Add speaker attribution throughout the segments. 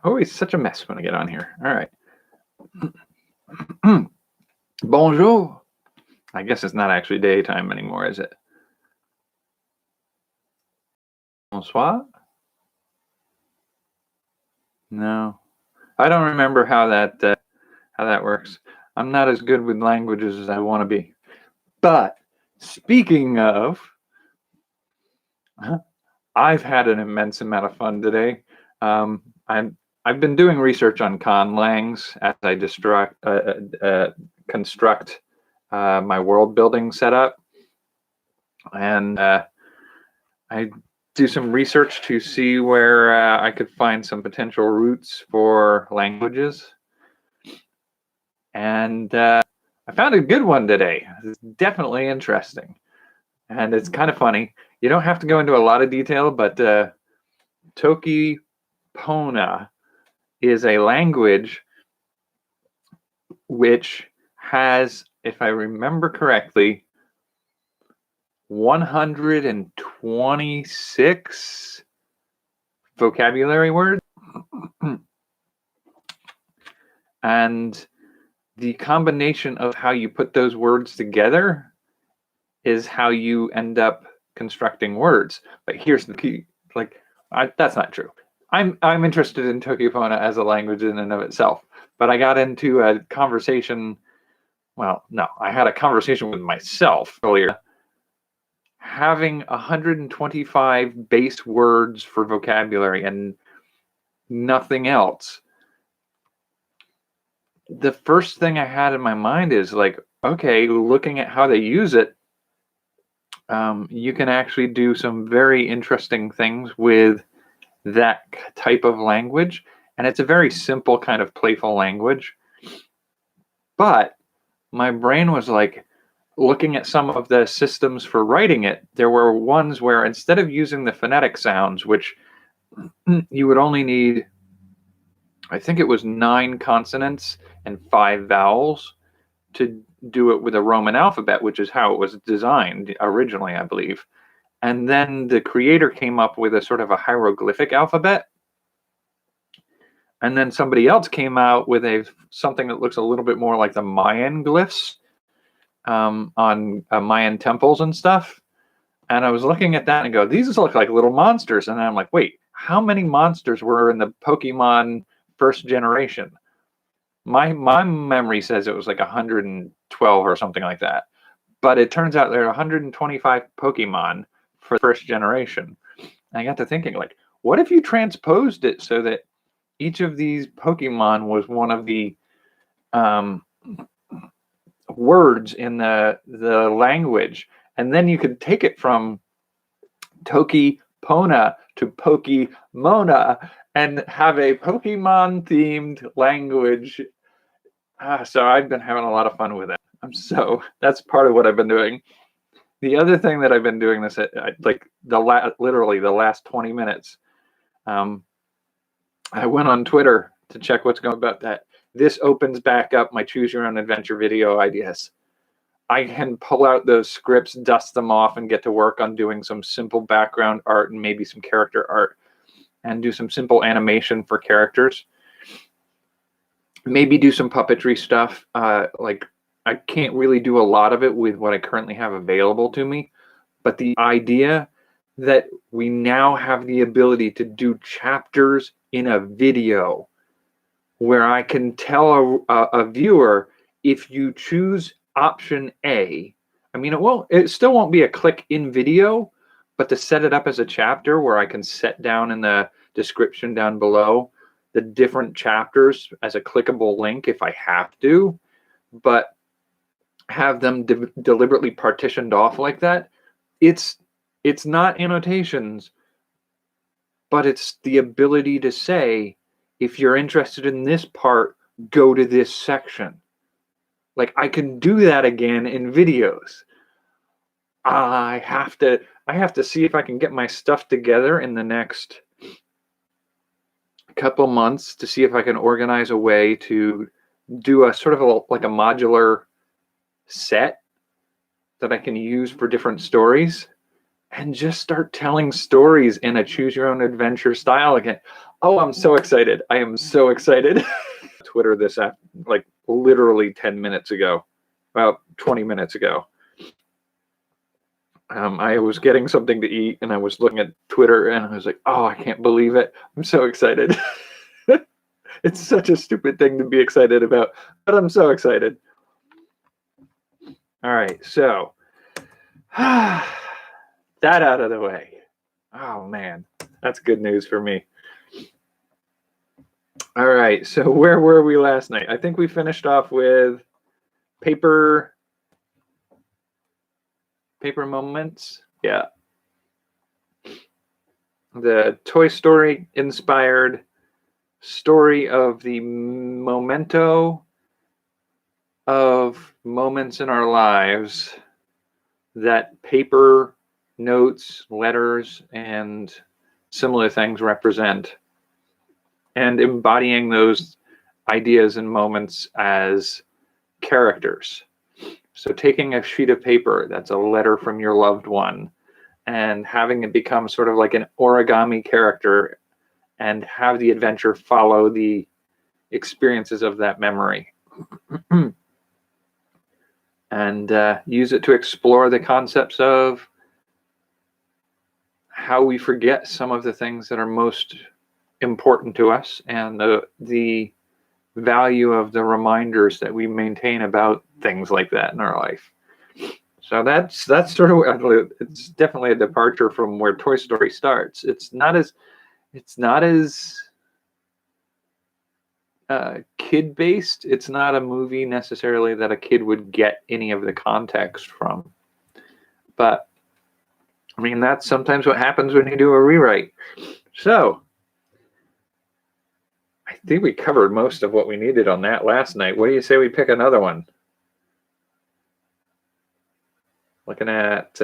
Speaker 1: Always such a mess when I get on here. All right. Bonjour. I guess it's not actually daytime anymore, is it? Bonsoir? No. I don't remember how that works. I'm not as good with languages as I want to be. But speaking of, I've had an immense amount of fun today. I've been doing research on conlangs as I construct my world building setup, and I do some research to see where I could find some potential roots for languages. And I found a good one today. It's definitely interesting. And it's kind of funny. You don't have to go into a lot of detail, but Toki Pona is a language which has, if I remember correctly, 126 vocabulary words. And the combination of how you put those words together is how you end up constructing words. But here's the key. That's not true. I'm interested in Toki Pona as a language in and of itself. But I got into a conversation. Well, no, I had a conversation with myself earlier. Having 125 base words for vocabulary and nothing else. The first thing I had in my mind is like, okay, looking at how they use it, you can actually do some very interesting things with that type of language. And it's a very simple kind of playful language. But my brain was like, looking at some of the systems for writing it, there were ones where instead of using the phonetic sounds, which you would only need, I think it was 9 consonants and 5 vowels to do it with a Roman alphabet, which is how it was designed originally, I believe. And then the creator came up with a sort of a hieroglyphic alphabet. And then somebody else came out with something that looks a little bit more like the Mayan glyphs on Mayan temples and stuff. And I was looking at that and go, these look like little monsters. And I'm like, wait, how many monsters were in the Pokemon first generation? My memory says it was like 112 or something like that. But it turns out there are 125 Pokemon for the first generation. And I got to thinking, like, what if you transposed it so that each of these Pokemon was one of the words in the language, and then you could take it from Toki Pona to Pokemona and have a Pokemon themed language. So I've been having a lot of fun with it. That's part of what I've been doing. The other thing that I've been doing this at, like literally the last 20 minutes, I went on Twitter to check what's going on about that. This opens back up my choose your own adventure video ideas. I can pull out those scripts, dust them off, and get to work on doing some simple background art and maybe some character art, and do some simple animation for characters. Maybe do some puppetry stuff. Like, I can't really do a lot of it with what I currently have available to me, but the idea that we now have the ability to do chapters in a video where I can tell a viewer, if you choose option A, I mean, it still won't be a click in video, but to set it up as a chapter where I can set down in the description down below the different chapters as a clickable link if I have to, but have them deliberately partitioned off like that. It's not annotations, but it's the ability to say, if you're interested in this part, go to this section. Like, I can do that again in videos. I have to see if I can get my stuff together in the next couple months to see if I can organize a way to do a sort of like a modular set that I can use for different stories, and just start telling stories in a choose your own adventure style again. Oh, I'm so excited. I am so excited. Twitter this app like literally 10 minutes ago, about 20 minutes ago. I was getting something to eat and I was looking at Twitter and I was like, oh, I can't believe it. I'm so excited. It's such a stupid thing to be excited about, but I'm so excited. All right, so that out of the way. Oh man, that's good news for me. All right, so where were we last night? I think we finished off with paper moments. Yeah. The Toy Story inspired story of the memento of moments in our lives that paper, notes, letters, and similar things represent, and embodying those ideas and moments as characters. So taking a sheet of paper that's a letter from your loved one and having it become sort of like an origami character and have the adventure follow the experiences of that memory. And use it to explore the concepts of how we forget some of the things that are most important to us and the value of the reminders that we maintain about things like that in our life. So that's sort of, it's definitely a departure from where Toy Story starts. It's not as kid based. It's not a movie necessarily that a kid would get any of the context from. But I mean, that's sometimes what happens when you do a rewrite. So I think we covered most of what we needed on that last night. What do you say we pick another one? Looking at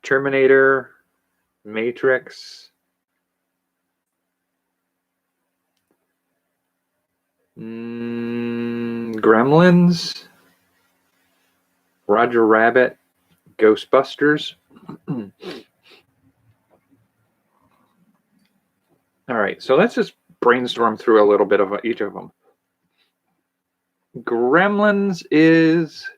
Speaker 1: Terminator, Matrix, Gremlins, Roger Rabbit, Ghostbusters. All right, so let's just brainstorm through a little bit of each of them. Gremlins is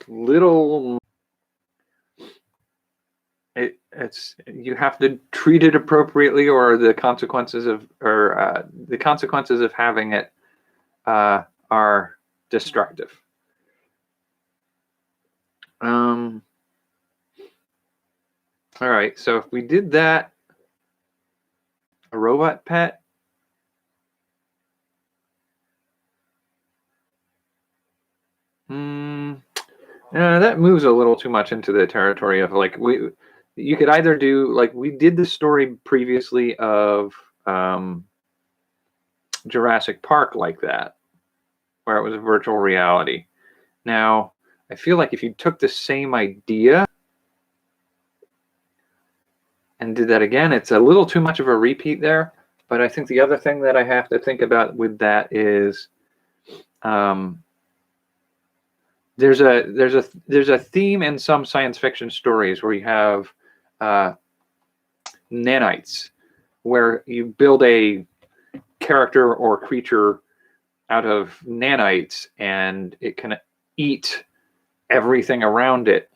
Speaker 1: little. It's you have to treat it appropriately, or the consequences of having it are destructive. All right, so if we did that, a robot pet. That moves a little too much into the territory of like you could either do like we did the story previously of Jurassic Park like that, where it was a virtual reality. Now, I feel like if you took the same idea and did that again, it's a little too much of a repeat there. But I think the other thing that I have to think about with that is there's a theme in some science fiction stories where you have nanites, where you build a character or creature out of nanites and it can eat everything around it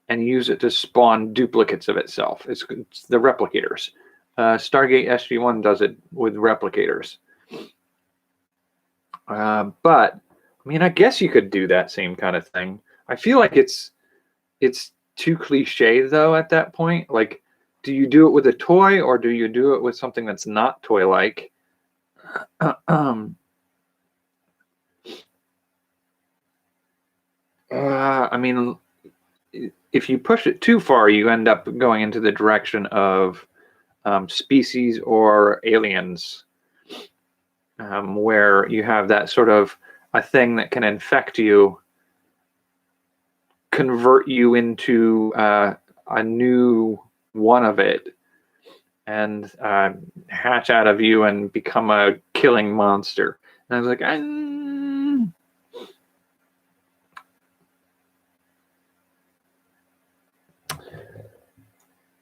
Speaker 1: and use it to spawn duplicates of itself. It's the replicators. Stargate SG-1 does it with replicators. But I mean, I guess you could do that same kind of thing. I feel like it's too cliche though at that point. Like, do you do it with a toy or do you do it with something that's not toy-like? I mean, if you push it too far, you end up going into the direction of Species or Aliens, where you have that sort of a thing that can infect you, convert you into a new one of it, and hatch out of you and become a killing monster. And I was like,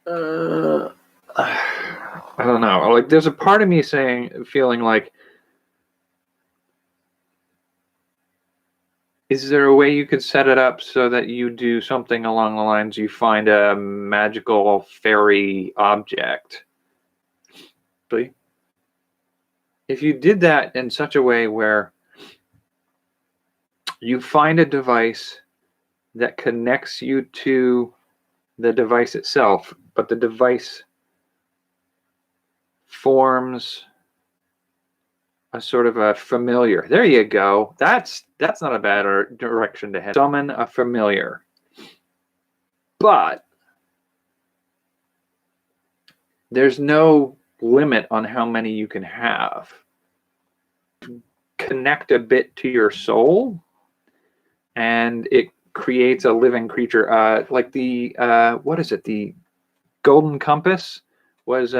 Speaker 1: Uh, I don't know. Like, there's a part of me feeling like, is there a way you could set it up so that you do something along the lines you find a magical fairy object? But if you did that in such a way where you find a device that connects you to the device itself, but the device forms a sort of a familiar. There you go. That's not a bad direction to head. Summon a familiar. But there's no limit on how many you can have. Connect a bit to your soul, and it creates a living creature. Like the what is it? The Golden Compass was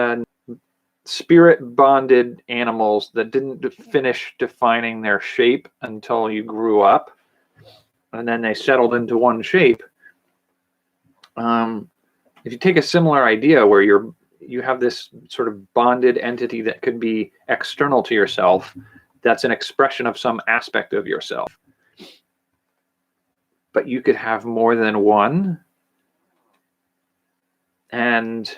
Speaker 1: spirit bonded animals that didn't finish defining their shape until you grew up, and then they settled into one shape. If you take a similar idea where you have this sort of bonded entity that could be external to yourself, that's an expression of some aspect of yourself, but you could have more than one, and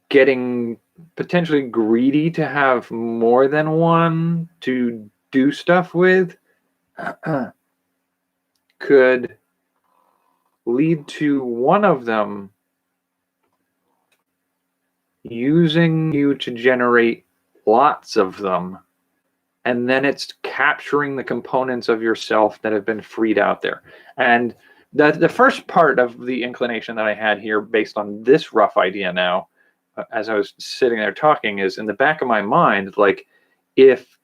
Speaker 1: getting potentially greedy to have more than one to do stuff with could lead to one of them using you to generate lots of them, and then it's capturing the components of yourself that have been freed out there. And the first part of the inclination that I had here, based on this rough idea now, as I was sitting there talking, is in the back of my mind, like, if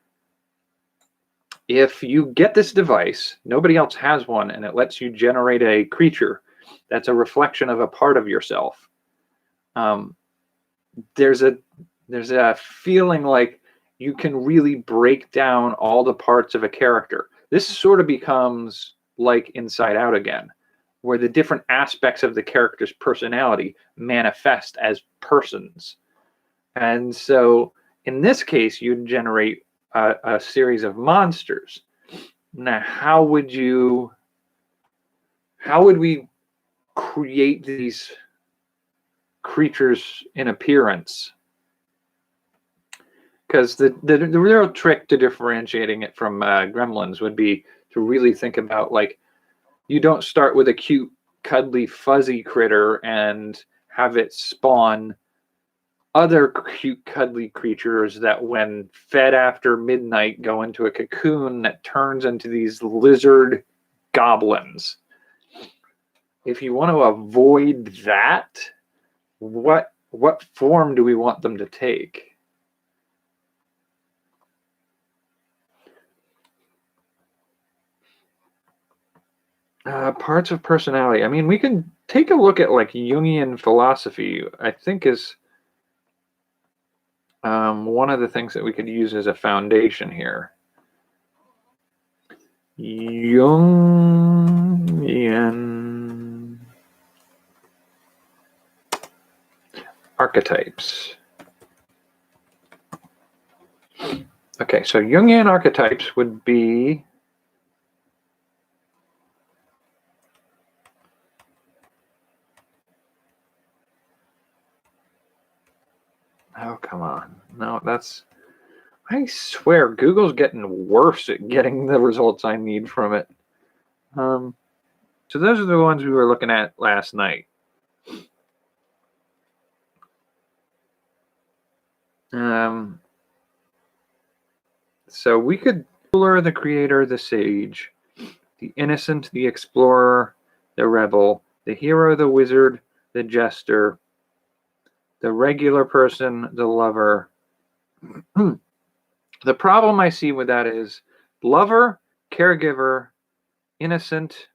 Speaker 1: you get this device, nobody else has one, and it lets you generate a creature that's a reflection of a part of yourself, there's a feeling like you can really break down all the parts of a character. This sort of becomes like Inside Out again, where the different aspects of the character's personality manifest as persons. And so in this case, you'd generate a series of monsters. Now, how would we create these creatures in appearance? Because the real trick to differentiating it from Gremlins would be to really think about, like, you don't start with a cute, cuddly, fuzzy critter and have it spawn other cute, cuddly creatures that, when fed after midnight, go into a cocoon that turns into these lizard goblins. If you want to avoid that, what form do we want them to take? Parts of personality. I mean, we can take a look at, like, Jungian philosophy, I think, is one of the things that we could use as a foundation here. Jungian archetypes. Okay, so Jungian archetypes would be oh, come on. No, I swear Google's getting worse at getting the results I need from it. So those are the ones we were looking at last night. So we could ruler, the creator, the sage, the innocent, the explorer, the rebel, the hero, the wizard, the jester, the regular person, the lover. The problem I see with that is lover, caregiver, innocent,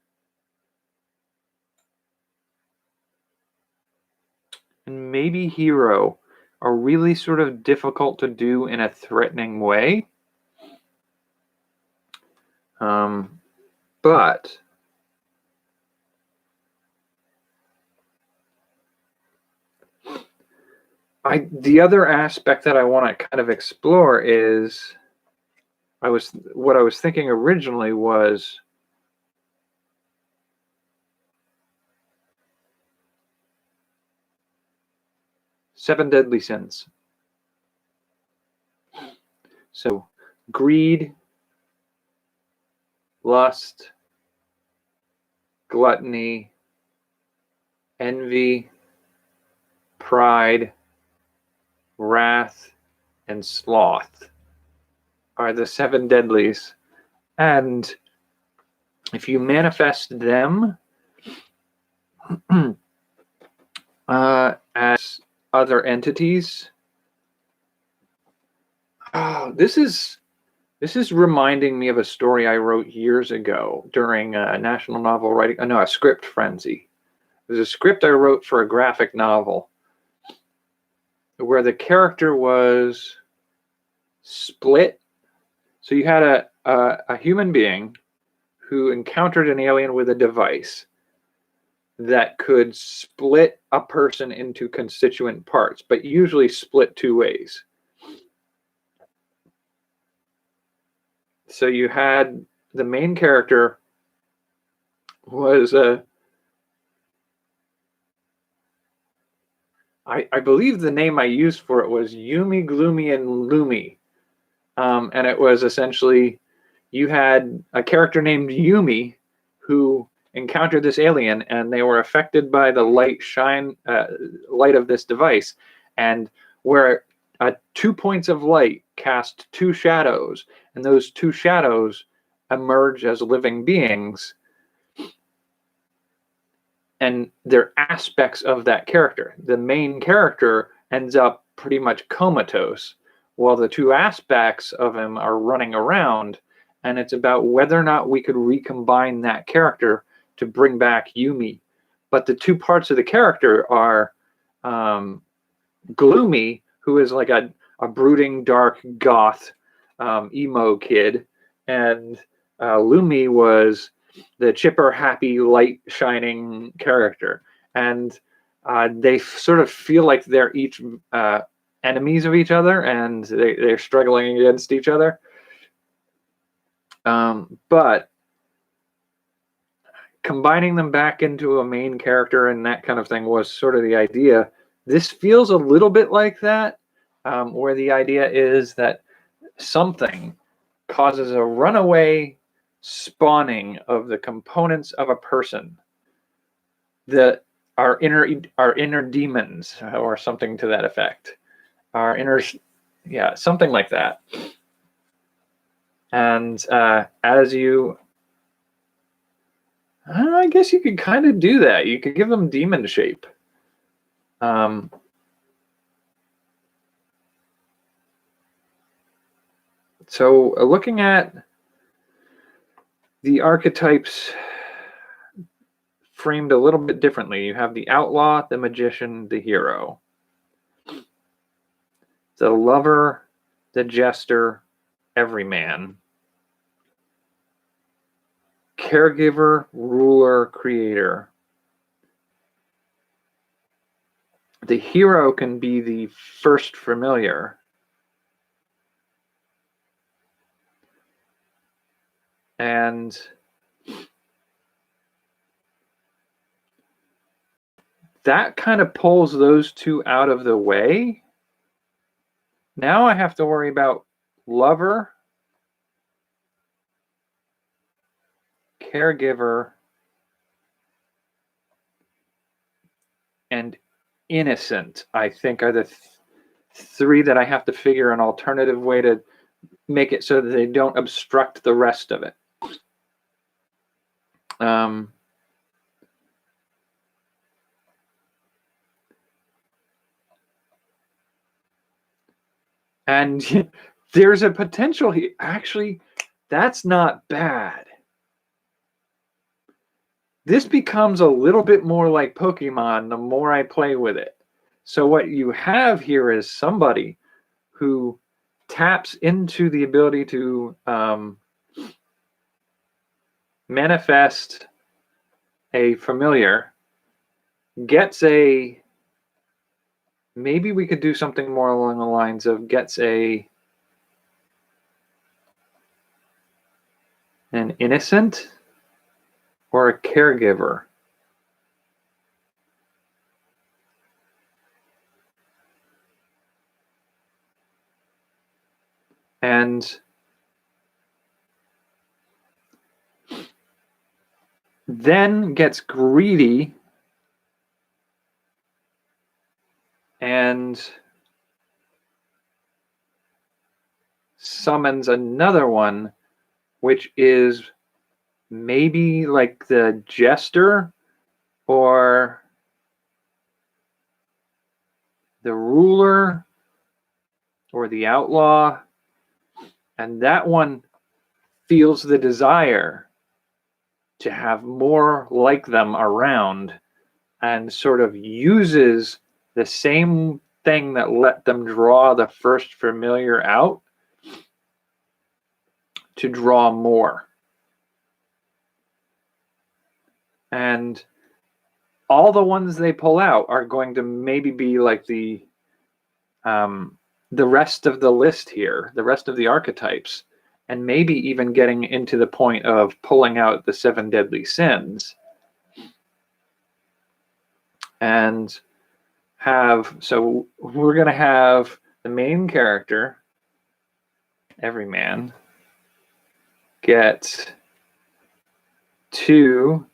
Speaker 1: and maybe hero are really sort of difficult to do in a threatening way. But The other aspect that I want to kind of explore is what I was thinking originally was seven deadly sins. So greed, lust, gluttony, envy, pride, wrath, and sloth are the seven deadlies. And if you manifest them as other entities, this is reminding me of a story I wrote years ago during a national novel writing. No, a script frenzy. It was a script I wrote for a graphic novel where the character was split. So you had a human being who encountered an alien with a device that could split a person into constituent parts, but usually split two ways. So you had the main character was I believe the name I used for it was Yumi, Gloomy, and Loomy. And it was essentially, you had a character named Yumi who encountered this alien, and they were affected by the light of this device. And where 2 points of light cast two shadows, and those two shadows emerge as living beings, and they're aspects of that character. The main character ends up pretty much comatose, while the two aspects of him are running around, and it's about whether or not we could recombine that character to bring back Yumi. But the two parts of the character are Gloomy, who is like a brooding, dark, goth, emo kid, and Loomy was the chipper, happy, light shining character. And they sort of feel like they're each enemies of each other, and they're struggling against each other. But combining them back into a main character and that kind of thing was sort of the idea. This feels a little bit like that, where the idea is that something causes a runaway spawning of the components of a person that our inner demons, or something to that effect, our inner, yeah, something like that. And as you, I guess you could kind of do that. You could give them demon shape. So looking at the archetypes framed a little bit differently, you have the outlaw, the magician, the hero, the lover, the jester, everyman, caregiver, ruler, creator. The hero can be the first familiar. And that kind of pulls those two out of the way. Now I have to worry about lover, caregiver, and innocent, I think, are the three that I have to figure an alternative way to make it so that they don't obstruct the rest of it. And there's a potential here. Actually, that's not bad. This becomes a little bit more like Pokemon the more I play with it. So what you have here is somebody who taps into the ability to manifest a familiar, gets a maybe we could do something more along the lines of gets an innocent or a caregiver. And then gets greedy and summons another one, which is maybe like the jester or the ruler or the outlaw. And that one feels the desire to have more like them around and sort of uses the same thing that let them draw the first familiar out to draw more. And all the ones they pull out are going to maybe be like the rest of the list here, the rest of the archetypes, and maybe even getting into the point of pulling out the 7 deadly sins. And so we're going to have the main character, Everyman, get 2.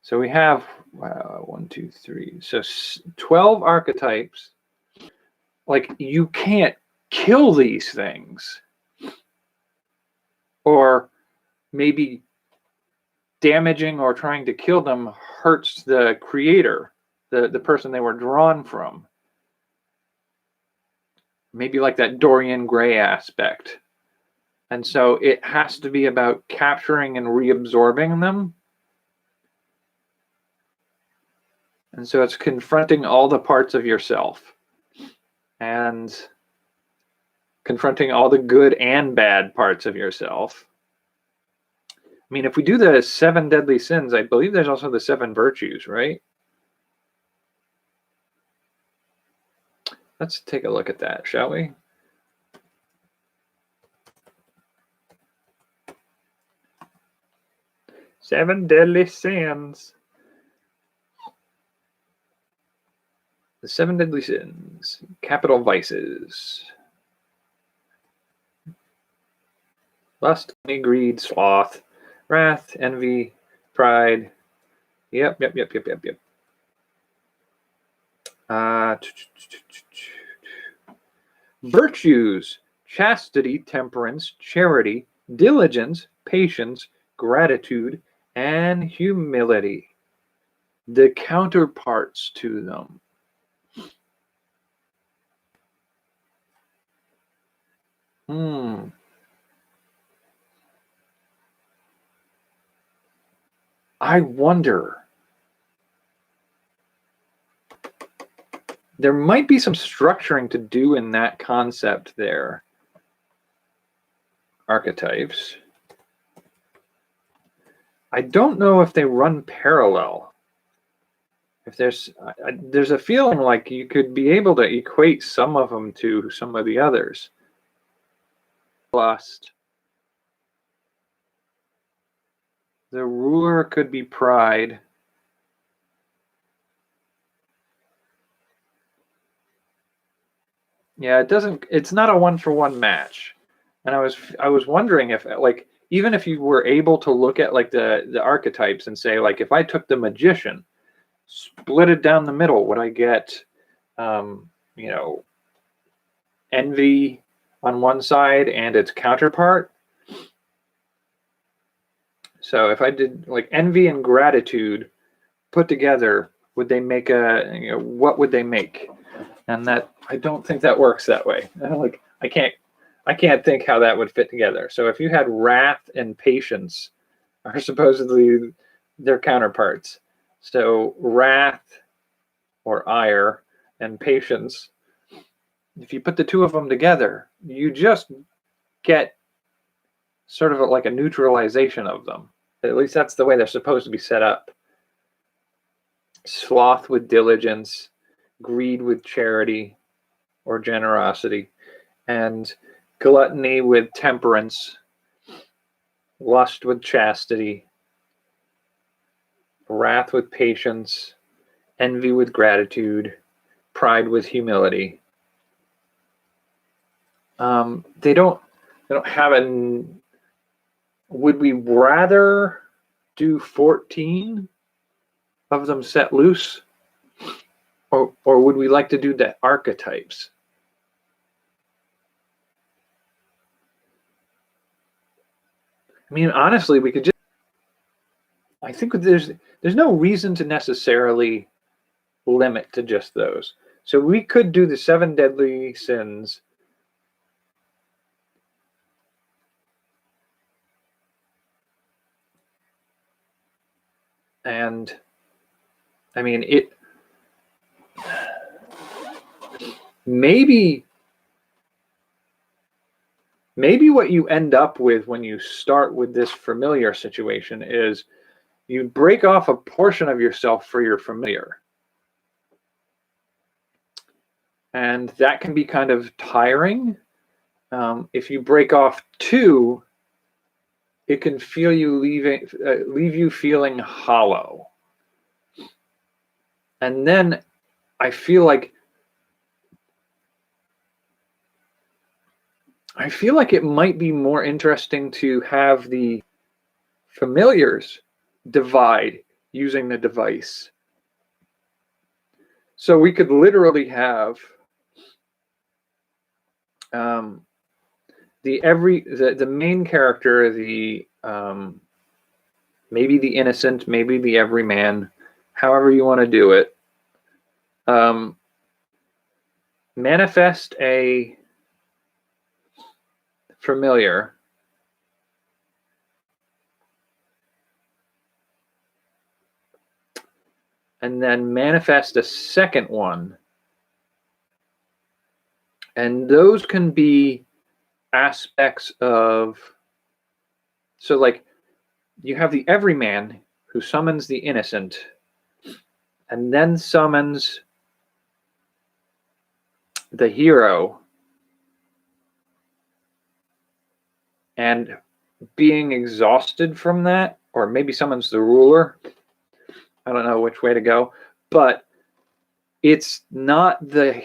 Speaker 1: So we have 1, 2, 3. So 12 archetypes. Like, you can't kill these things. Or maybe damaging or trying to kill them hurts the creator, the person they were drawn from. Maybe like that Dorian Gray aspect. And so it has to be about capturing and reabsorbing them. And so it's confronting all the parts of yourself and confronting all the good and bad parts of yourself. I mean, if we do the 7 deadly sins, I believe there's also the 7 virtues, right? Let's take a look at that, shall we? Seven deadly sins. The 7 deadly sins, capital vices. Lust, greed, sloth, wrath, envy, pride. Yep. Virtues: chastity, temperance, charity, diligence, patience, gratitude, and humility. The counterparts to them. I wonder. There might be some structuring to do in that concept there. Archetypes. I don't know if they run parallel. If there's a feeling like you could be able to equate some of them to some of the others. Lust. The ruler could be pride. Yeah, it's not a 1-for-1 match. And I was wondering if, like, even if you were able to look at like the archetypes and say, like, if I took the magician, split it down the middle, would I get envy on one side and its counterpart? So if I did like envy and gratitude put together, would they make what would they make? And that, I don't think that works that way. I can't think how that would fit together. So if you had wrath and patience are supposedly their counterparts. So wrath or ire and patience, if you put the two of them together, you just get sort of like a neutralization of them. At least that's the way they're supposed to be set up. Sloth with diligence. greed with charity or generosity, and gluttony with temperance, lust with chastity, wrath with patience, envy with gratitude, pride with humility. They don't have an. Would we rather do 14 of them set loose, or would we like to do the archetypes? I mean, honestly, we could just. I think there's no reason to necessarily limit to just those. So we could do the 7 deadly sins. And I mean, it maybe what you end up with when you start with this familiar situation is you break off a portion of yourself for your familiar. And that can be kind of tiring. If you break off 2, it can feel you leave you feeling hollow. And then I feel like it might be more interesting to have the familiars divide using the device. So we could literally have the main character, the maybe the innocent, maybe the everyman, however you want to do it, manifest a familiar, and then manifest a second one. And those can be aspects of, so like you have the everyman who summons the innocent and then summons the hero, and being exhausted from that, or maybe summons the ruler. I don't know which way to go, but it's not the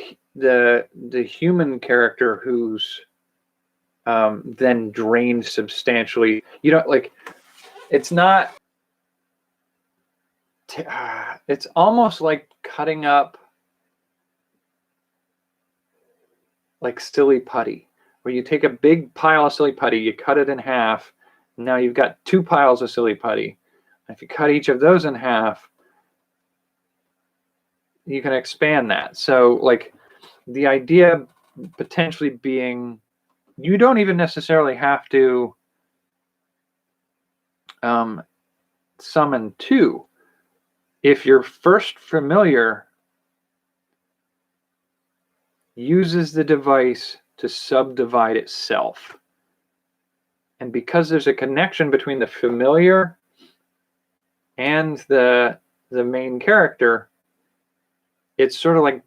Speaker 1: human character who's then drained substantially. You know, like it's not. It's almost like cutting up like silly putty, where you take a big pile of silly putty, you cut it in half. Now you've got 2 piles of silly putty. If you cut each of those in half, you can expand that. So like the idea potentially being, you don't even necessarily have to summon 2. If your first familiar uses the device to subdivide itself, and because there's a connection between the familiar and the main character, it's sort of like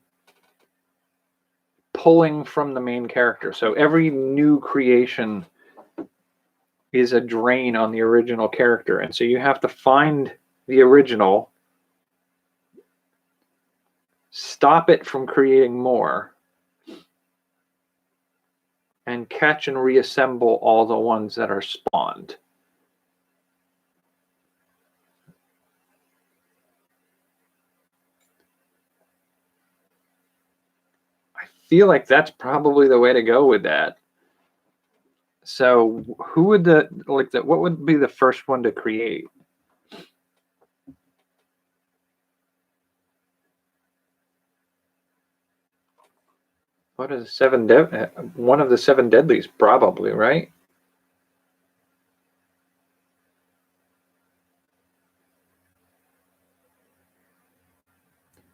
Speaker 1: pulling from the main character. So every new creation is a drain on the original character. And so you have to find the original, stop it from creating more, and catch and reassemble all the ones that are spawned. I feel like that's probably the way to go with that. So who would what would be the first one to create? What is one of the 7 deadlies, probably, right?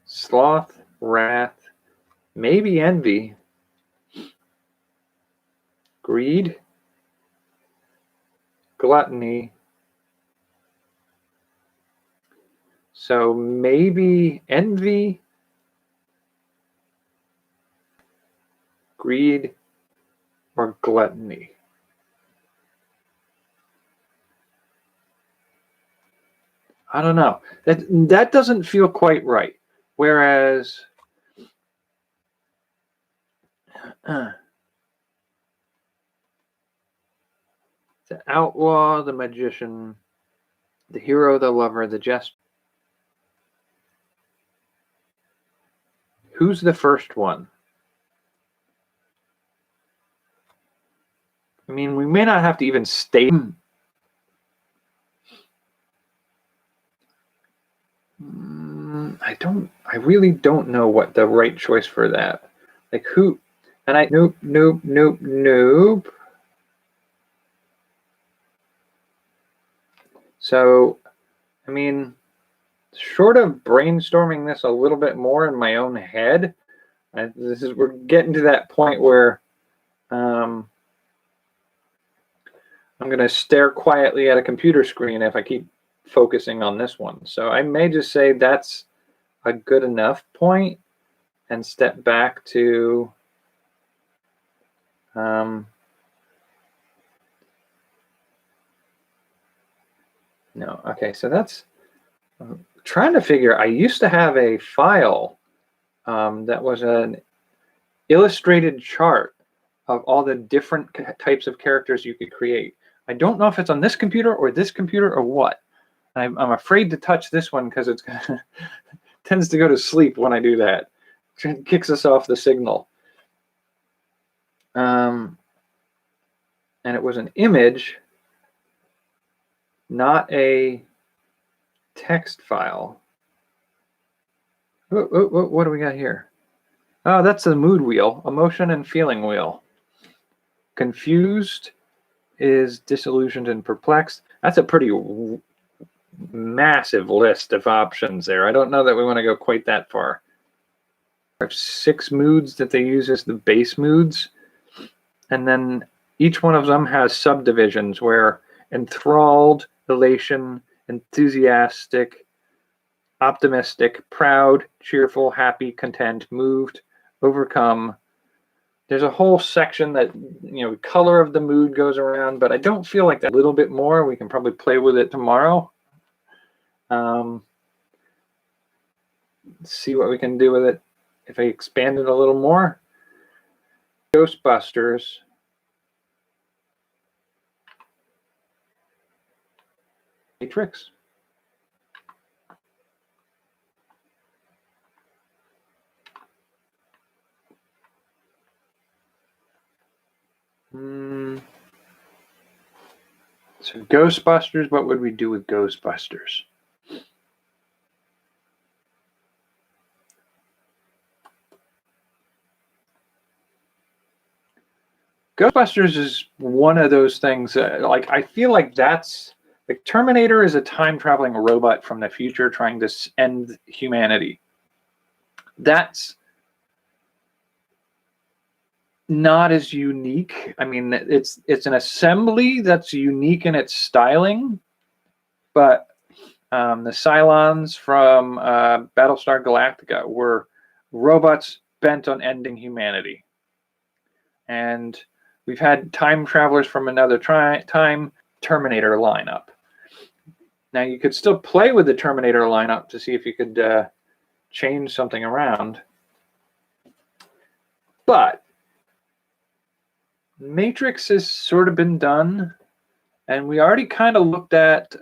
Speaker 1: Sloth, wrath, maybe envy, greed, gluttony. So maybe envy greed or gluttony. I don't know. That doesn't feel quite right. Whereas the outlaw, the magician, the hero, the lover, the jester. Who's the first one? I mean, we may not have to even state. I really don't know what the right choice for that. Like who? And nope. So, I mean, short of brainstorming this a little bit more in my own head, we're getting to that point where I'm going to stare quietly at a computer screen if I keep focusing on this one. So I may just say that's a good enough point and step back to no. Okay, so that's trying to figure. I used to have a file that was an illustrated chart of all the different types of characters you could create. I don't know if it's on this computer or what. I'm afraid to touch this one because it tends to go to sleep when I do that. It kicks us off the signal. And it was an image, not a text file. What do we got here? Oh, that's the mood wheel, emotion and feeling wheel. Confused is disillusioned and perplexed. That's a pretty massive list of options there. I don't know that we want to go quite that far. I have 6 moods that they use as the base moods. And then each one of them has subdivisions where enthralled, elation, enthusiastic, optimistic, proud, cheerful, happy, content, moved, overcome. There's a whole section that, color of the mood goes around, but I don't feel like that. A little bit more. We can probably play with it tomorrow. See what we can do with it if I expand it a little more. Ghostbusters. Matrix. So Ghostbusters, what would we do with Ghostbusters? Ghostbusters is one of those things, like I feel like that's, like Terminator is a time-traveling robot from the future trying to end humanity. That's not as unique. I mean, it's an assembly that's unique in its styling, but the Cylons from Battlestar Galactica were robots bent on ending humanity. And we've had time travelers from another time Terminator lineup. Now, you could still play with the Terminator lineup to see if you could change something around. But Matrix has sort of been done, and we already kind of looked at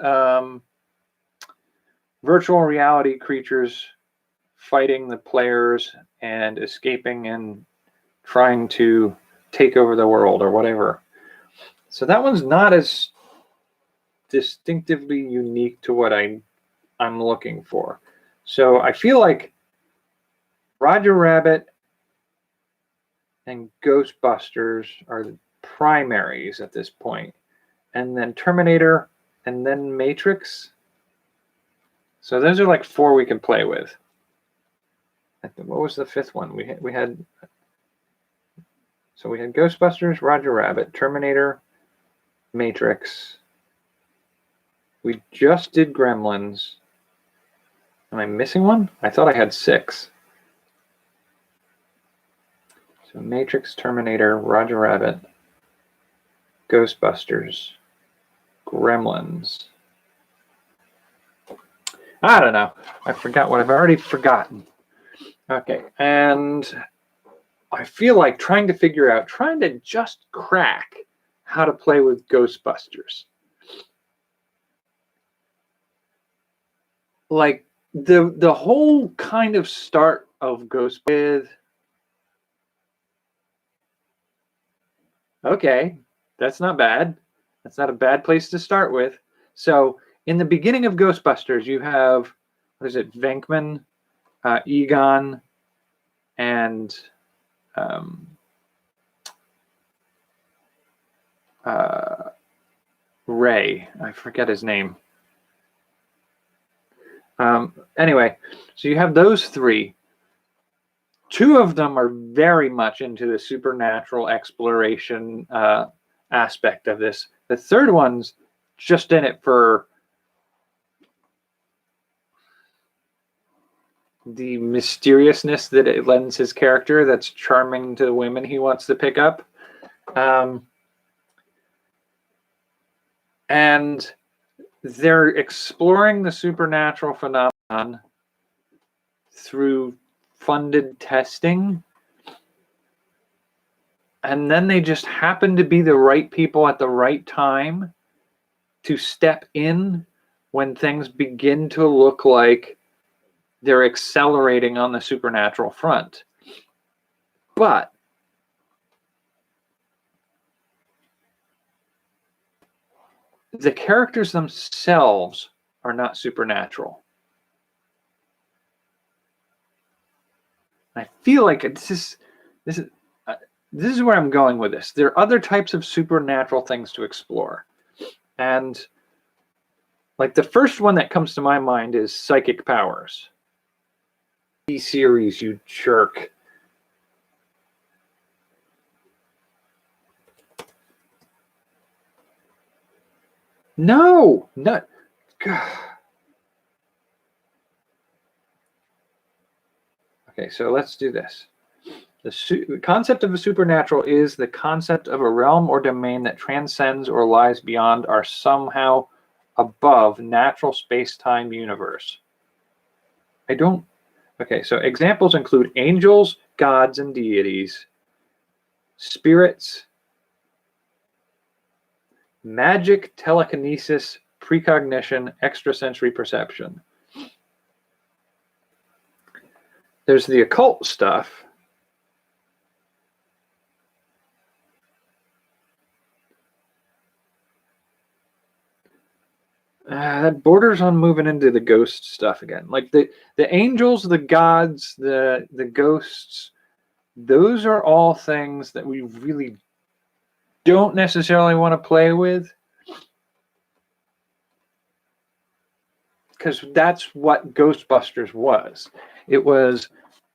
Speaker 1: virtual reality creatures fighting the players and escaping and trying to take over the world or whatever. So that one's not as distinctively unique to what I'm looking for. So I feel like Roger Rabbit and Ghostbusters are the primaries at this point, and then Terminator, and then Matrix. So those are like 4 we can play with. What was the 5th one? We had Ghostbusters, Roger Rabbit, Terminator, Matrix. We just did Gremlins. Am I missing one? I thought I had 6. So Matrix, Terminator, Roger Rabbit, Ghostbusters, Gremlins. I don't know. I forgot what I've already forgotten. Okay, and I feel like trying to just crack how to play with Ghostbusters. Like the whole kind of start of Ghostbusters. Okay, that's not bad. That's not a bad place to start with. So in the beginning of Ghostbusters, you have, what is it, Venkman, Egon, and Ray. I forget his name. Anyway, so you have those three. Two of them are very much into the supernatural exploration aspect of this. The third one's just in it for the mysteriousness that it lends his character that's charming to the women he wants to pick up. And they're exploring the supernatural phenomenon through funded testing. And then they just happen to be the right people at the right time to step in when things begin to look like they're accelerating on the supernatural front. But the characters themselves are not supernatural. I feel like this is where I'm going with this. There are other types of supernatural things to explore. And like the first one that comes to my mind is psychic powers. Series, you jerk. No, not. Okay, so let's do this. The concept of a supernatural is the concept of a realm or domain that transcends or lies beyond our somehow above natural space-time universe. Okay, so examples include angels, gods, and deities, spirits, magic, telekinesis, precognition, extrasensory perception. There's the occult stuff. That borders on moving into the ghost stuff again. Like the angels, the gods, the ghosts, those are all things that we really don't necessarily want to play with, because that's what Ghostbusters was. It was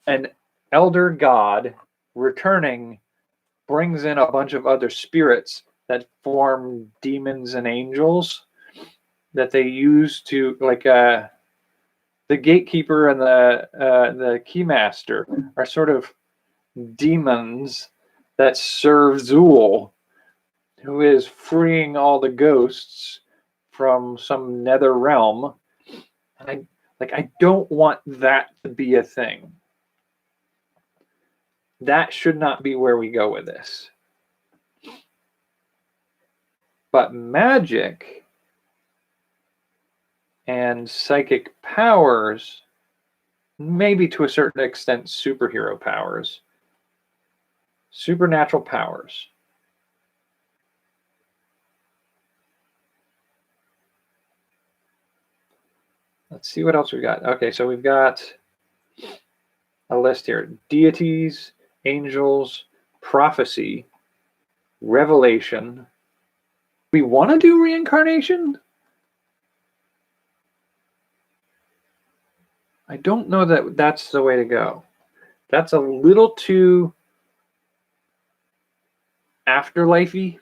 Speaker 1: an elder god returning, brings in a bunch of other spirits that form demons and angels that they use to, like, the gatekeeper and the keymaster are sort of demons that serve Zool, who is freeing all the ghosts from some nether realm. And I don't want that to be a thing. That should not be where we go with this. But magic and psychic powers, maybe to a certain extent superhero powers, supernatural powers. Let's see what else we got. Okay, so we've got a list here. Deities, angels, prophecy, revelation. We want to do reincarnation? I don't know that that's the way to go. That's a little too afterlife-y.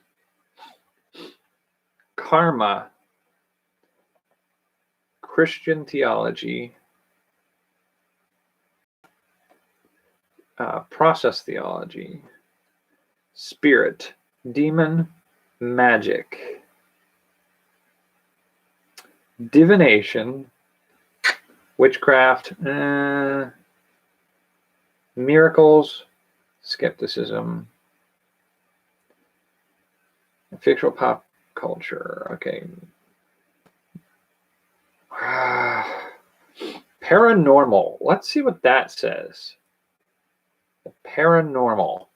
Speaker 1: Karma, Christian theology, process theology, spirit, demon, magic, divination, witchcraft, miracles, skepticism, fictional pop culture. Okay. Paranormal. Let's see what that says. Paranormal.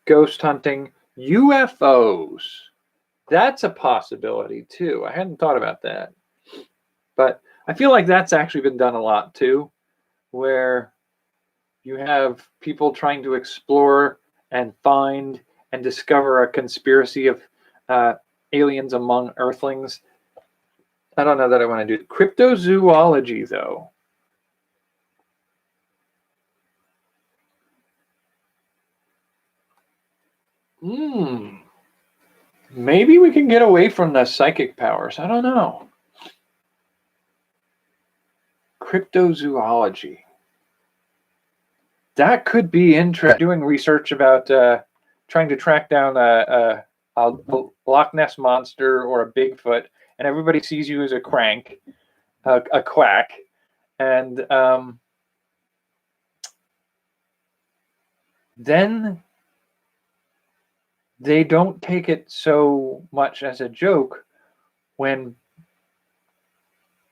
Speaker 1: Ghost hunting. UFOs. That's a possibility too. I hadn't thought about that. But I feel like that's actually been done a lot too, where you have people trying to explore and find and discover a conspiracy of aliens among Earthlings. I don't know that I want to do cryptozoology, though. Maybe we can get away from the psychic powers. I don't know. Cryptozoology. That could be interesting. Doing research about trying to track down a Loch Ness monster or a Bigfoot, and everybody sees you as a crank, a quack, and then they don't take it so much as a joke when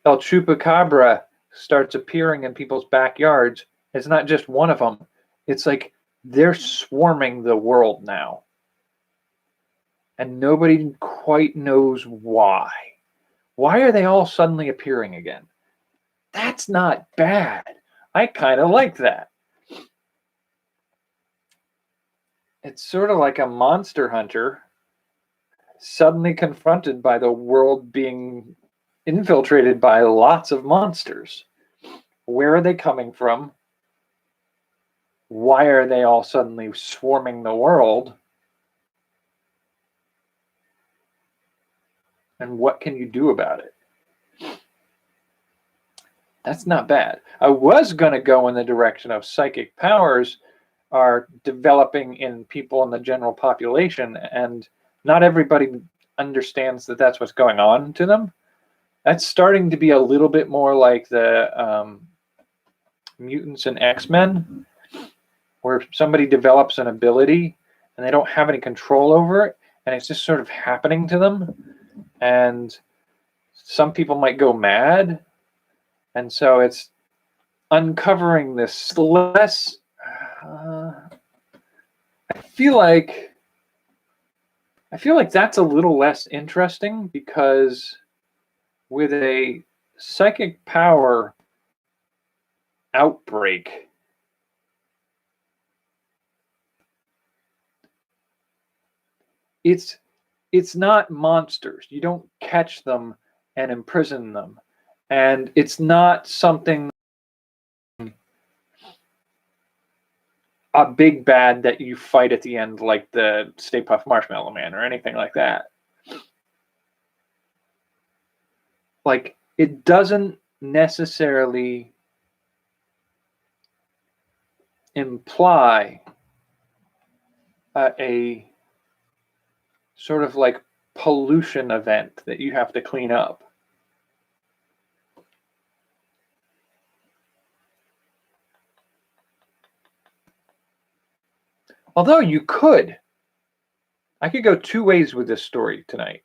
Speaker 1: El Chupacabra starts appearing in people's backyards. It's not just one of them. It's like they're swarming the world now. And nobody quite knows why. Why are they all suddenly appearing again? That's not bad. I kind of like that. It's sort of like a monster hunter suddenly confronted by the world being infiltrated by lots of monsters. Where are they coming from? Why are they all suddenly swarming the world? And what can you do about it? That's not bad. I was going to go in the direction of psychic powers are developing in people in the general population, and not everybody understands that that's what's going on to them. That's starting to be a little bit more like the mutants and X-Men, where somebody develops an ability and they don't have any control over it, and it's just sort of happening to them. And some people might go mad. And so it's uncovering this less. I feel like that's a little less interesting, because with a psychic power outbreak, it's not monsters. You don't catch them and imprison them. And it's not something, a big bad that you fight at the end like the Stay Puft Marshmallow Man or anything like that. Like, it doesn't necessarily imply a sort of like pollution event that you have to clean up. Although you could. I could go two ways with this story tonight.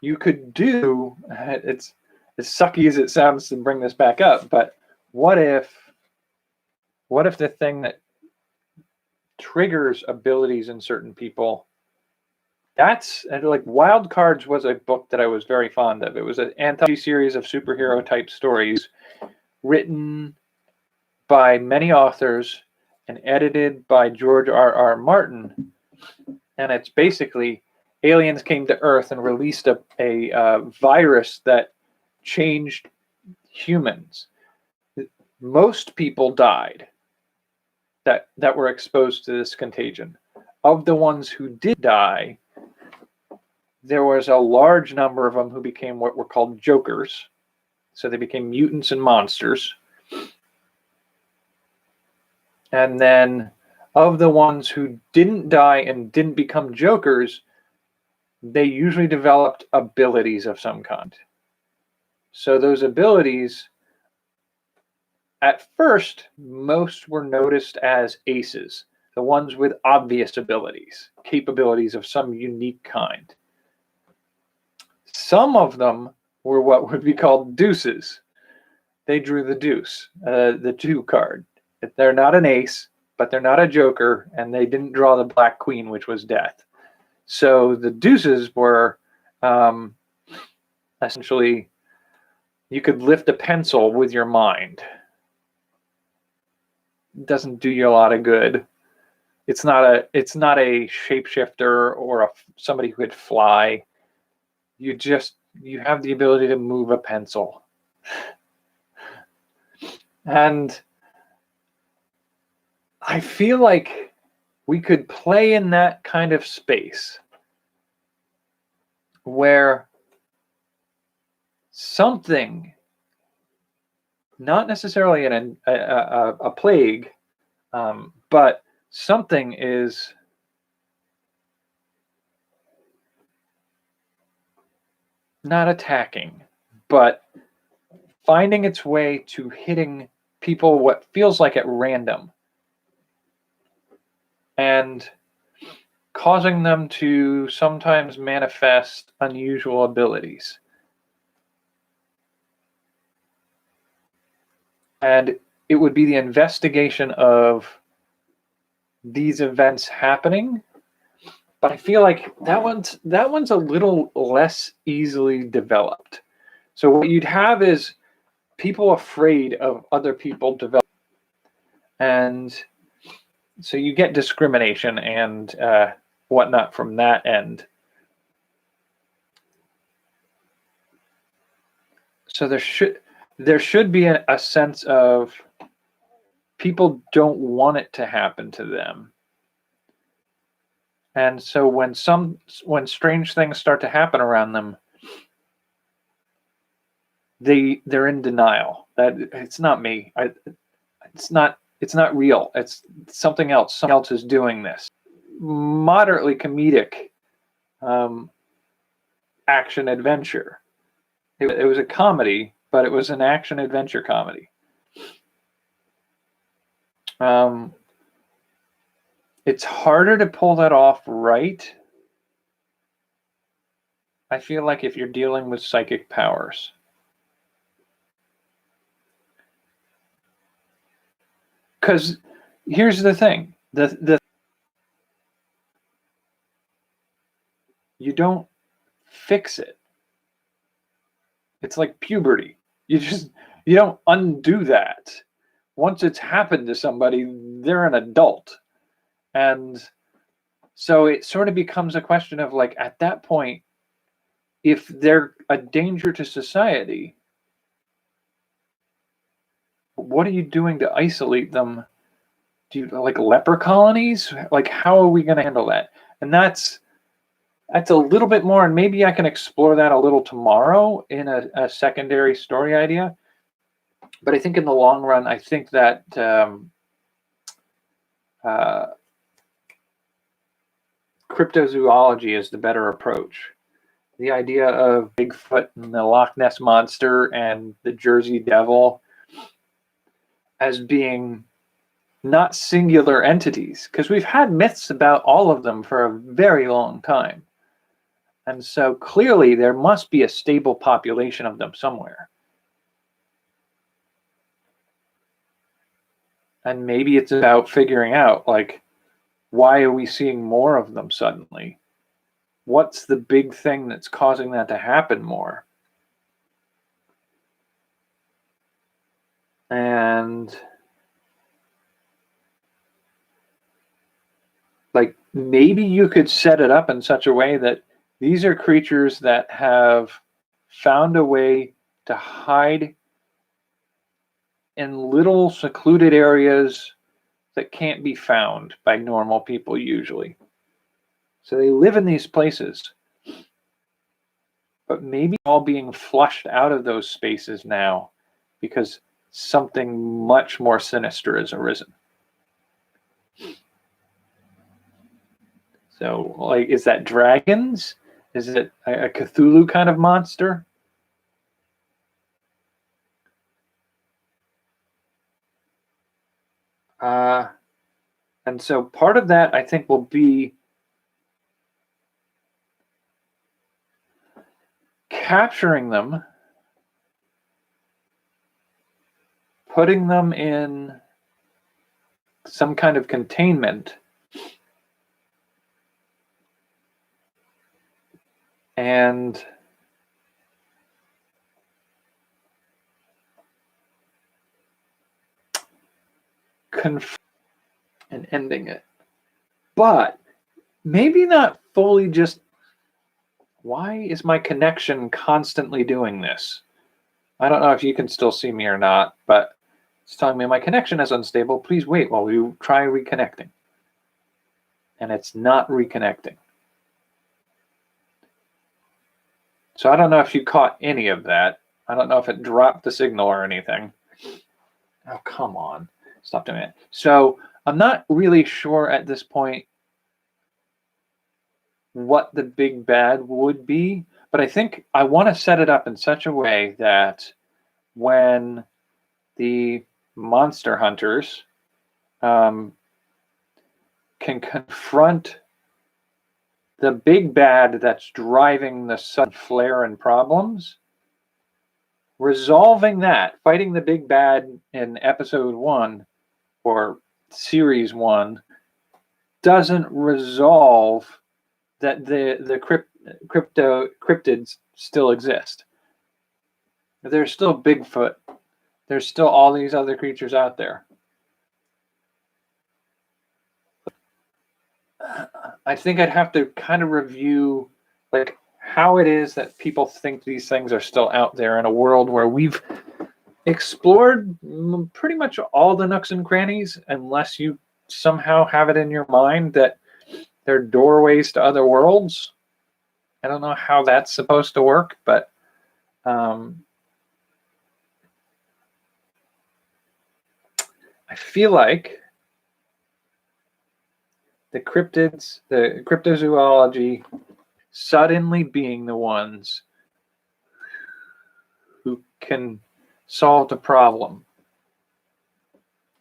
Speaker 1: You could do, it's as sucky as it sounds to bring this back up, but what if the thing that triggers abilities in certain people, that's like Wild Cards was a book that I was very fond of. It was an anthology series of superhero type stories written by many authors and edited by George R.R. Martin. And it's basically aliens came to Earth and released a virus that changed humans. Most people died that were exposed to this contagion. Of the ones who did die, there was a large number of them who became what were called jokers. So they became mutants and monsters. And then of the ones who didn't die and didn't become Jokers, they usually developed abilities of some kind. So those abilities, at first, most were noticed as aces, the ones with obvious abilities, capabilities of some unique kind. Some of them were what would be called deuces. They drew the deuce, the 2 card. They're not an ace, but they're not a Joker, and they didn't draw the Black Queen, which was death. So the deuces were essentially, you could lift a pencil with your mind. It doesn't do you a lot of good. It's not a shapeshifter or somebody who could fly. You have the ability to move a pencil. And I feel like we could play in that kind of space where something, not necessarily a plague, but something is not attacking, but finding its way to hitting people what feels like at random and causing them to sometimes manifest unusual abilities. And it would be the investigation of these events happening, but I feel like that one's a little less easily developed. So what you'd have is people afraid of other people developing, and so you get discrimination and whatnot from that end. So there should be a sense of people don't want it to happen to them. And so when strange things start to happen around them, they're in denial that it's not me. It's not real. It's something else. Someone else is doing this. Moderately comedic action adventure. It was a comedy, but it was an action adventure comedy. It's harder to pull that off right, I feel like, if you're dealing with psychic powers. Because here's the thing, you don't fix it. It's like puberty. You don't undo that. Once it's happened to somebody, they're an adult. And so it sort of becomes a question of, like, at that point, if they're a danger to society, what are you doing to isolate them? Do you like leper colonies? Like, how are we going to handle that? And that's a little bit more, and maybe I can explore that a little tomorrow in a secondary story idea. But I think in the long run, I think that cryptozoology is the better approach. The idea of Bigfoot and the Loch Ness Monster and the Jersey Devil as being not singular entities, because we've had myths about all of them for a very long time. And so clearly there must be a stable population of them somewhere. And maybe it's about figuring out, like, why are we seeing more of them suddenly? What's the big thing that's causing that to happen more? And like, maybe you could set it up in such a way that these are creatures that have found a way to hide in little secluded areas that can't be found by normal people usually. So they live in these places, but maybe all being flushed out of those spaces now because something much more sinister has arisen. So, like, is that dragons? Is it a Cthulhu kind of monster? And so part of that, I think, will be capturing them, putting them in some kind of containment, and and ending it. But maybe not fully. Just, why is my connection constantly doing this? I don't know if you can still see me or not, but it's telling me my connection is unstable. Please wait while we try reconnecting. And it's not reconnecting. So I don't know if you caught any of that. I don't know if it dropped the signal or anything. Oh, come on. Stop doing it. So I'm not really sure at this point what the big bad would be, but I think I want to set it up in such a way that when the monster hunters can confront the big bad that's driving the sudden flare and problems, resolving that, fighting the big bad in episode 1 or series 1 doesn't resolve that the cryptids still exist. There's still Bigfoot. There's still all these other creatures out there. I think I'd have to kind of review like how it is that people think these things are still out there in a world where we've explored pretty much all the nooks and crannies, unless you somehow have it in your mind that they're doorways to other worlds. I don't know how that's supposed to work, but I feel like the cryptids, the cryptozoology, suddenly being the ones who can solve the problem.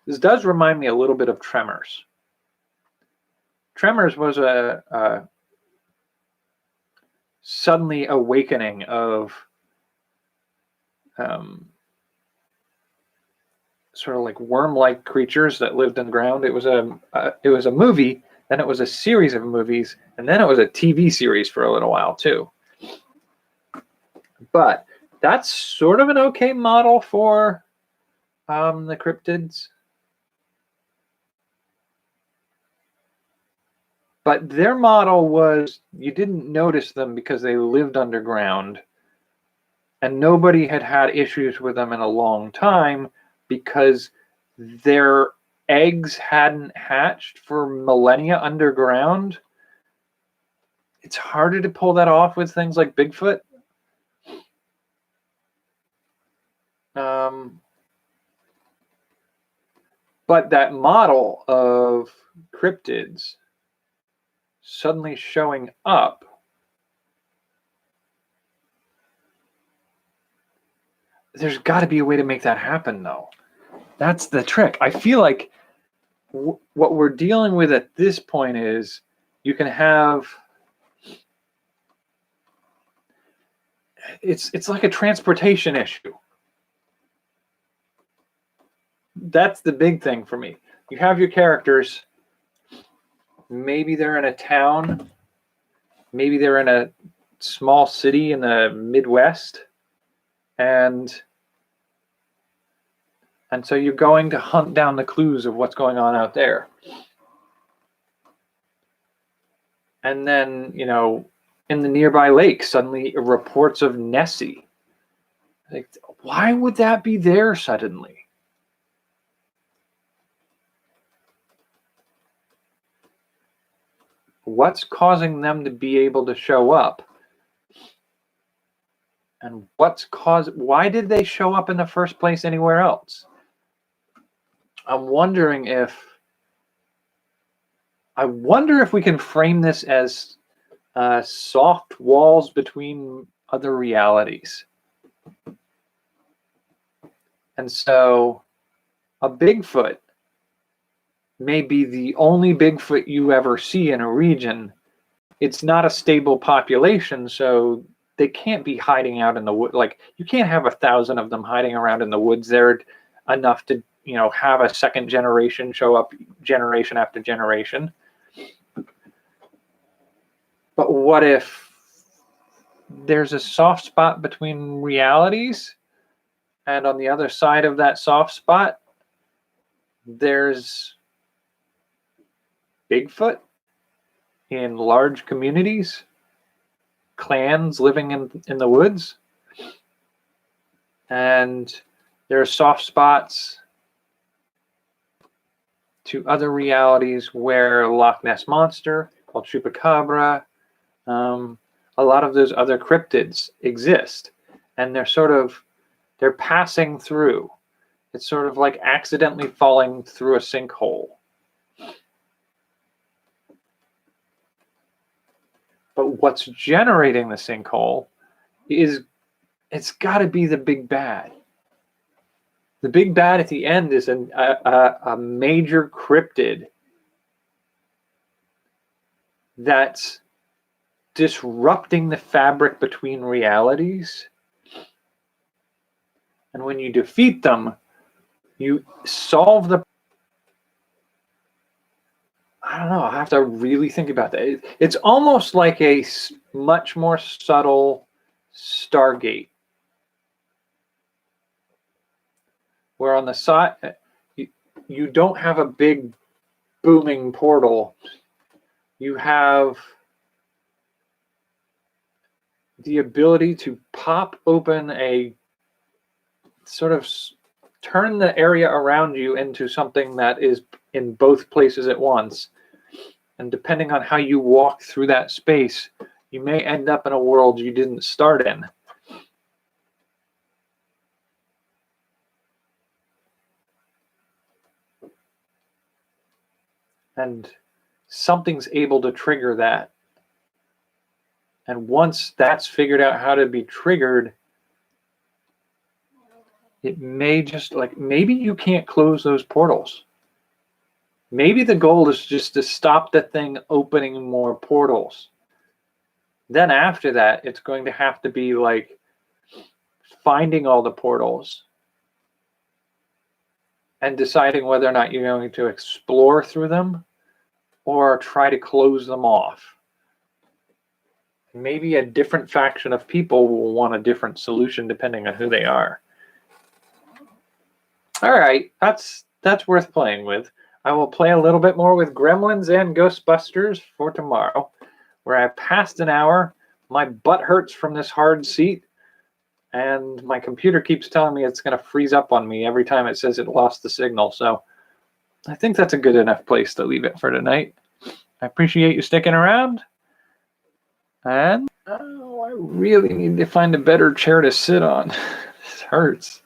Speaker 1: This does remind me a little bit of Tremors. Tremors was a suddenly awakening of sort of like worm-like creatures that lived underground. It was a movie, then it was a series of movies, and then it was a TV series for a little while too. But that's sort of an okay model for the cryptids. But their model was you didn't notice them because they lived underground, and nobody had had issues with them in a long time because their eggs hadn't hatched for millennia underground. It's harder to pull that off with things like Bigfoot. But that model of cryptids suddenly showing up, there's got to be a way to make that happen, though. That's the trick. I feel like what we're dealing with at this point is you can have it's like a transportation issue. That's the big thing for me. You have your characters, maybe they're in a town, maybe they're in a small city in the Midwest, and so you're going to hunt down the clues of what's going on out there. And then, in the nearby lake, suddenly reports of Nessie. Like, why would that be there suddenly? What's causing them to be able to show up? And why did they show up in the first place anywhere else? I'm wondering if I wonder if we can frame this as soft walls between other realities. And so a Bigfoot may be the only Bigfoot you ever see in a region. It's not a stable population, so they can't be hiding out in the wood. Like, you can't have 1,000 of them hiding around in the woods there enough to, have a second generation show up generation after generation. But what if there's a soft spot between realities, and on the other side of that soft spot, there's Bigfoot in large communities, clans living in the woods, and there are soft spots to other realities where Loch Ness Monster, called Chupacabra, a lot of those other cryptids exist, and they're passing through. It's sort of like accidentally falling through a sinkhole. But what's generating the sinkhole it's got to be the big bad. The big bad at the end is a major cryptid that's disrupting the fabric between realities. And when you defeat them, you solve the... I don't know, I have to really think about that. It's almost like a much more subtle Stargate, where on the side, you don't have a big booming portal. You have the ability to pop open a sort of turn the area around you into something that is in both places at once. And depending on how you walk through that space, you may end up in a world you didn't start in. And something's able to trigger that. And once that's figured out how to be triggered, it may just, like, maybe you can't close those portals. Maybe the goal is just to stop the thing opening more portals. Then after that, it's going to have to be like finding all the portals and deciding whether or not you're going to explore through them or try to close them off. Maybe a different faction of people will want a different solution depending on who they are. All right, that's worth playing with. I will play a little bit more with Gremlins and Ghostbusters for tomorrow, where I've passed an hour. My butt hurts from this hard seat, and my computer keeps telling me it's going to freeze up on me every time it says it lost the signal. So I think that's a good enough place to leave it for tonight. I appreciate you sticking around. And I really need to find a better chair to sit on. This hurts.